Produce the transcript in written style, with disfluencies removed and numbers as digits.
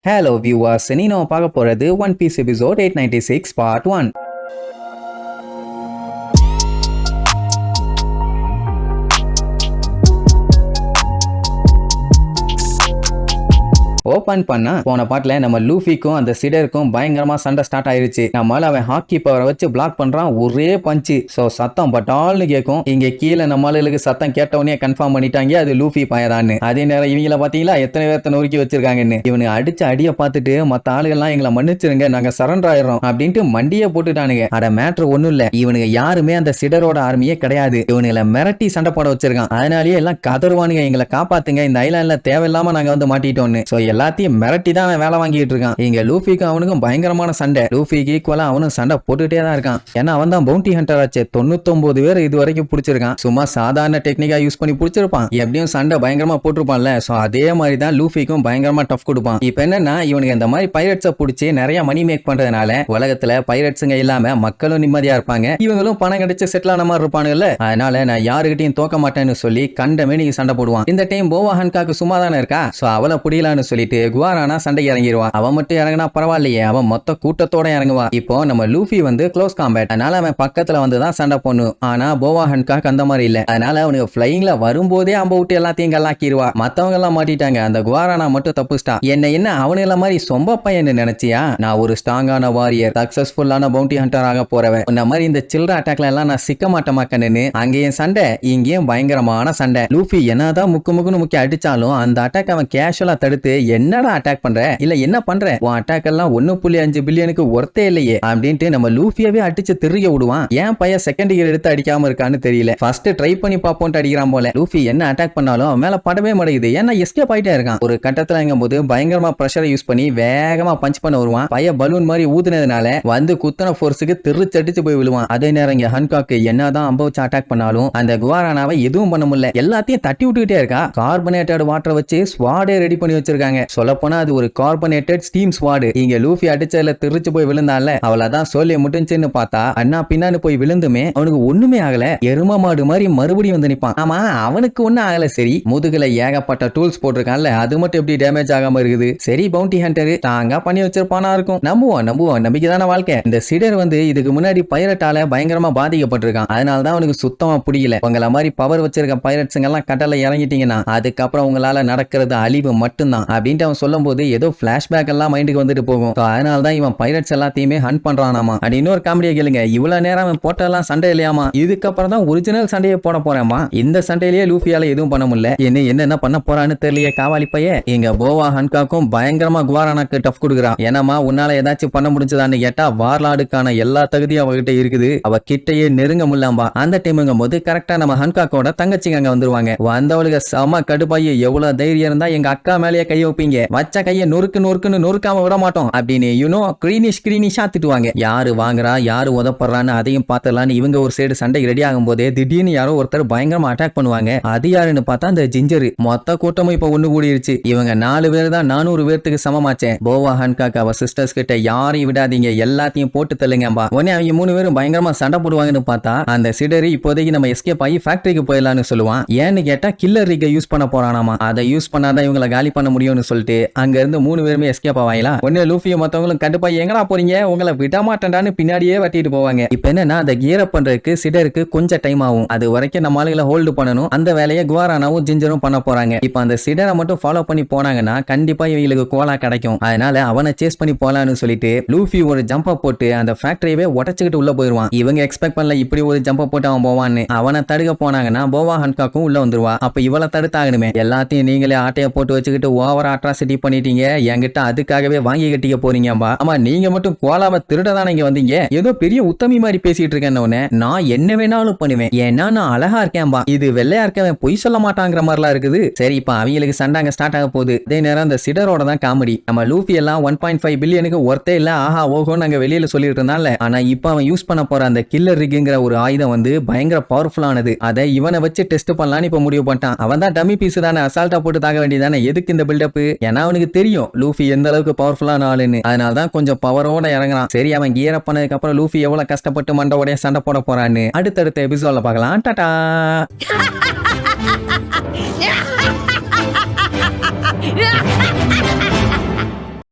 Hello viewers, இனி நம்ம பார்க்க போறது One Piece episode 896 part 1. Open பண்ணா போன பாட்டுல நம்ம லூஃபிக்கும் அந்த சிடருக்கும் பயங்கரமா சண்டை ஸ்டார்ட் ஆயிருச்சு. நம்மளால அவன் ஹாக்கி பவரை வச்சு பிளாக் பண்றான், ஒரே பஞ்சு. சோ சத்தம் பட்டால்னு கேட்கும். இங்க கீழே நம்மளுக்கு சத்தம் கேட்டவனே கன்ஃபார்ம் பண்ணிட்டாங்க அது லூஃபி பயதான்னு. அதே நேரம் இவங்கள பாத்தீங்களா எத்தனை பேர்த்த நொறுக்கி வச்சிருக்காங்கன்னு. இவனு அடிச்ச அடிய பார்த்துட்டு மத்த ஆளுகள்லாம் எங்களை மன்னிச்சிருங்க, நாங்க சரண்டர் ஆயிடுறோம் அப்படின்ட்டு மண்டிய போட்டுட்டானுங்க. அட மேட்ரு ஒண்ணும் இல்ல, இவனுங்க யாருமே அந்த சிடரோட ஆர்மியே கிடையாது. இவனுங்களை மிரட்டி சண்டை போட வச்சிருக்கான். அதனாலேயே எல்லாம் கதறுவானுங்க, எங்களை காப்பாத்துங்க, இந்த ஐலாண்ட்ல தேவையில்லாம நாங்க வந்து மாட்டிட்டோம்னு. சோ எல்லாத்தையும் மிரட்டி தான் வேலை வாங்கிட்டு இருக்கான். இங்க லூஃபிக்கும் அவனுக்கும் பயங்கரமான சண்டை. லூஃபிக்கு ஈக்குவலா அவனும் சண்டை போட்டுட்டே தான் இருக்கான். ஏன்னா அவன் தான் பவுண்டி ஹண்டர் ஆச்சு. 99 பேர் இது வரைக்கும் பிடிச்சிருக்கான். சும்மா சாதாரண டெக்னிக்கா யூஸ் பண்ணி பிடிச்சிருப்பான். எப்படியும் சண்டை பயங்கரமா போட்டிருப்பான்ல. சோ அதே மாதிரி தான் லூஃபிக்கும் பயங்கரமா டஃப் கொடுப்பான். இப்ப என்னன்னா இவனுக்கு இந்த மாதிரி பைரட்ஸை பிடிச்சி நிறைய மணி மேக் பண்றதுனால உலகத்துல பைரட்ஸுங்க இல்லாம மக்களும் நிம்மதியா இருப்பாங்க, இவங்களும் பணம் கிடைச்சு செட்டில் ஆன மாதிரி இருப்பானுங்கல்ல. அதனால நான் யாருக்கிட்டையும் தோக்க மாட்டேன்னு சொல்லி கண்டமே நீங்க சண்டை போடுவான். இந்த டைம் போவா ஹன்காக்கு சும்மா தானே இருக்கா. சோ அவளை புடியலான்னு சொல்லிட்டு குவாரானா சண்டைக்கு இறங்கிடுவான். அவன் மட்டும் இறங்கினா பரவாயில்லையே, அவன் மொத்த கூட்டத்தோட இறங்குவான். இப்போ நம்ம லூஃபி வந்து க்ளோஸ் காம்பேட், அதனால அவன் பக்கத்துல வந்து தான் சண்டை பண்ணும். ஆனா போவா ஹன்காக் அந்த மாதிரி இல்ல. அதனால அவனுக்கு பிளைங்ல வரும்போதே அம்ப விட்டு எல்லாத்தையும் கல்லாக்கிடுவா. மத்தவங்க எல்லாம் மாட்டிட்டாங்க, அந்த குவாரானா மட்டும் தப்புஸ்டா. என்ன அவனுல மாதிரி சொம்ப பையன் நினைச்சியா? நான் ஒரு ஸ்ட்ராங்கான வாரியர், சக்சஸ்ஃபுல்லான பவுண்டி ஹண்டர் ஆக போறவன். இந்த மாதிரி இந்த சில்ட்ர அட்டாக்ல எல்லாம் நான் சிக்க மாட்டேமாக்கன்னு அங்கேயும் சண்டை, இங்கேயும் பயங்கரமான சண்டை. லூஃபி என்னதான் முக்கு அடிச்சாலும் அந்த அட்டாக் அவன் கேஷுவலா தடுத்து என்னடா அட்டாக் பண்ற, இல்ல என்ன பண்ற, உன் அட்டாக் எல்லாம் 1.5 பில்லியனுக்கு ஒர்த்தே இல்லையே அப்படின்ட்டு நம்ம லூஃபியவே அடிச்சு திருக விடுவான். ஏன் பையன் செகண்ட் கியர் எடுத்து அடிக்காம இருக்கான்னு தெரியல. ஃபர்ஸ்ட் ட்ரை பண்ணி பாப்போம்னு அடிக்கிறான் போல. லூஃபி என்ன அட்டாக் பண்ணாலும் அவன் மேல படவே மாட்டேங்குது. ஏன்னா எஸ்கேப் ஆயிட்டே இருக்கான். ஒரு கட்டத்துல போது பயங்கரமா பிரஷரை யூஸ் பண்ணி வேகமா பஞ்ச் பண்ண வருவான். பையன் பலூன் மாதிரி ஊதுனதுனால வந்து குத்தன ஃபோர்ஸுக்கு திருச்சடிச்சு போய் விழுவான். அதே நேரம் இங்க ஹன்காக் என்னதான் அம்ப வச்சு அட்டாக் பண்ணாலும் அந்த குவாரானாவை எதுவும் பண்ண முடியல. எல்லாத்தையும் தட்டி விட்டுக்கிட்டே இருக்கா. கார்பனேட்டட் வாட்டரை வச்சு ஸ்வாடே ரெடி பண்ணி வச்சிருக்காங்க. சொல்ல போனா அது ஒரு கார்பனேட்டட் ஸ்டீம் ஸ்வாட். இங்க லூஃபி அடிச்சதுல திருச்சு போய் விழுந்தால அவளதான் சொல்லி முட்டுச்சுன்னு பார்த்தா அண்ணா பின்னான்னு போய் விழுந்துமே அவனுக்கு ஒண்ணுமே ஆகல. எரும மாடு மாதிரி மறுபடியும் வந்து நிப்பான். ஆமா அவனுக்கு ஒண்ணும் ஆகல. சரி முதுகுல ஏகப்பட்ட டூல்ஸ் போட்டிருக்கான்ல, அது மட்டும் எப்படி டேமேஜ் ஆகாம இருக்குது. சரி பவுண்டி ஹண்டர் தாங்க பண்ணி வச்சிருப்பானா இருக்கும். நம்புவோம் நம்பிக்கைதான வாழ்க்கை. இந்த சிடர் வந்து இதுக்கு முன்னாடி பைரட்டால பயங்கரமா பாதிக்கப்பட்டிருக்கான். அதனாலதான் அவனுக்கு சுத்தமா பிடிக்கல. உங்களை மாதிரி பவர் வச்சிருக்க பைரட்ஸுங்க எல்லாம் கடல்ல இறங்கிட்டீங்கன்னா அதுக்கப்புறம் உங்களால நடக்கிறது அழிவு மட்டும்தான் அப்படின்ட்டு அவன் சொல்லும் போது ஏதோ பிளாஷ்பேக் எல்லாம் மைண்டுக்கு வந்துட்டு போகும். அதனால தான் இவன் பைரட்ஸ் எல்லாத்தையுமே ஹண்ட் பண்றானாமா. அப்படி இன்னொரு காமெடியை கேளுங்க, இவ்வளவு நேரம் அவன் போட்டெல்லாம் சண்டை இல்லையாமா, இதுக்கப்புறம் தான் ஒரிஜினல் சண்டையை போட போறேமா. இந்த சண்டையிலேயே லூஃபியால எதுவும் பண்ண முடியல. என்ன பண்ண போறான்னு தெரியல காவாலி பையன். இங்க போவா ஹன்காக்கும் பயங்கரமா குவாரானாக்கு டஃப் கொடுக்குறான். ஏனாமா உன்னால ஏதாச்சும் பண்ண முடிஞ்சதான்னு கேட்டா வார்லாடுக்கான எல்லா தகுதியும் அவகிட்ட இருக்குது, அவ கிட்டையே நெருங்க முடியலாம்பா. அந்த டைமுங்கும் போது கரெக்டா நம்ம ஹன்காக்கோட தங்கச்சிங்க அங்க வந்துருவாங்க. வந்தவளுக்கு செம கடுப்பாயி எவ்வளவு தைரியம் இருந்தா எங்க அக்கா மேலேயே கை வைப்பீங்க, வச்ச கையை நொறுக்குன்னு நொறுக்காம விட மாட்டோம் அப்படின்னு கிரீனிஷா திட்டுவாங்க. யாரு வாங்குறா யாரு உதப்படுறான்னு அதையும் பார்த்தலான்னு இவங்க ஒரு சைடு சண்டைக்கு ரெடி ஆகும் போதே திடீர்னு யாரோ ஒருத்தர் பயங்கரமா அட்டாக் பண்ணுவாங்க. அது யாருன்னு பார்த்தா அந்த ஜிஞ்சரு. மொத்த கூட்டமும் இப்ப ஒண்ணு கூடிருச்சு. இவங்க 4 பேர் தான் 400 பேர்த்துக்கு சமமாச்சேன். போவா ஹன்காக் அவ சிஸ்டர்ஸ் கிட்ட யாரையும் விடாதீங்க, எல்லாத்தையும் போட்டு தள்ளுங்கம்பா. உடனே அவங்க 3 பேரும் பயங்கரமா சண்டை போடுவாங்கன்னு பார்த்தா அந்த சிடரி இப்போதைக்கு நம்ம எஸ்கேப் ஆகி ஃபேக்டரிக்கு போயிடலாம்னு சொல்லுவான். ஏன்னு கேட்டா கில்லர் ரிக்கை யூஸ் பண்ண போறானாமா. அதை யூஸ் பண்ணாதான் இவங்களை காலி பண்ண முடியும்னு சொல்லிட்டு அங்க இருந்து 3 பேருமே எஸ்கேப் ஆவாங்களா. ஒன்னு லூஃபியும் மத்தவங்களும் கண்டுப்பா எங்கடா போறீங்க, உங்களை விட மாட்டேன்டான்னு பின்னாடியே வட்டிட்டு போவாங்க. இப்ப என்னன்னா அந்த கியர் அப் பண்றதுக்கு சிடருக்கு கொஞ்சம் டைம் ஆகும். அது வரைக்கும் நம்ம ஆளுகளை ஹோல்டு பண்ணணும். அந்த வேலையை குவாரானாவும் ஜிஞ்சரும் பண்ண போறாங்க. இப்ப அந்த சிடரை மட்டும் ஃபாலோ பண்ணி போனாங்கன்னா கண்டிப்பா இவங்களுக்கு கோலா கிடைக்கும். அதனால அவனை சேஸ் பண்ணி போலான்னு சொல்லிட்டு லூஃபி ஒரு ஜம்ப போட்டு அந்த ஃபேக்டரியவே உடைச்சுக்கிட்டு உள்ள போயிருவான். இவங்க எக்ஸ்பெக்ட் பண்ணல இப்படி ஒரு ஜம்ப போட்டு அவன் போவான்னு. அவனை தடுக்க போனாங்கன்னா போவா ஹன்காக்கும் உள்ள வந்துருவா. அப்ப இவளை தடுத்தாகணுமே. எல்லாத்தையும் நீங்களே ஆட்டைய போட்டு வச்சுக்கிட்டு ஓவரா அட்ராசிட்டி பண்ணிட்டீங்க, என்கிட்ட அதுக்காகவே வாங்கி கட்டிக்க போறீங்கப்பா. ஆமா நீங்க மட்டும் கோலாவை திருடதானே இங்க வந்தீங்க, ஏதோ பெரிய உத்தமி மாதிரி பேசிட்டு இருக்கேன்னு. நான் என்ன வேணாலும் பண்ணுவேன், ஏன்னா நான் அழகா இருக்கேன்பா. இது வெள்ளையா இருக்கவன் பொய் சொல்ல மாட்டாங்கிற மாதிரிலாம் இருக்குது. சரி இப்ப அவங்களுக்கு சண்டாங்க ஸ்டார்ட் ஆக போகுது. அதே நேரம் அந்த சிடரோட தான் காமெடி. நம்ம லூஃபி எல்லாம் 1.5 பில்லியனுக்கு ஒர்த்தே இல்ல, ஆஹா ஓகோ நாங்க வெளியில சொல்லிட்டு இருந்தால. ஆனா இப்ப அவன் யூஸ் பண்ண போற அந்த கில்லர் ரிக்குங்கிற ஒரு ஆயுதம் வந்து பயங்கர பவர்ஃபுல்லானது. அதை இவனை வச்சு டெஸ்ட் பண்ணலான்னு இப்ப முடிவு பண்ணிட்டான். அவன் தான் டம்மி பீஸ் தானே, அசால்ட்டா போட்டு தாக்க வேண்டியதானே. எதுக்கு இந்த பில்டப்? ஏன்னா அவனுக்கு தெரியும் லூஃபி எந்த அளவுக்கு பவர்ஃபுல்லான ஆளுன்னு. அதனாலதான் கொஞ்சம் பவரோட இறங்குறான். சரி அவன் கியர் அப் பண்ணதுக்கு அப்புறம் லூஃபி எவ்வளவு கஷ்டப்பட்டு மண்டோடைய சண்டை போட போறான்னு அடுத்தடுத்த எபிசோட்ல பார்க்கலாம். டாடா.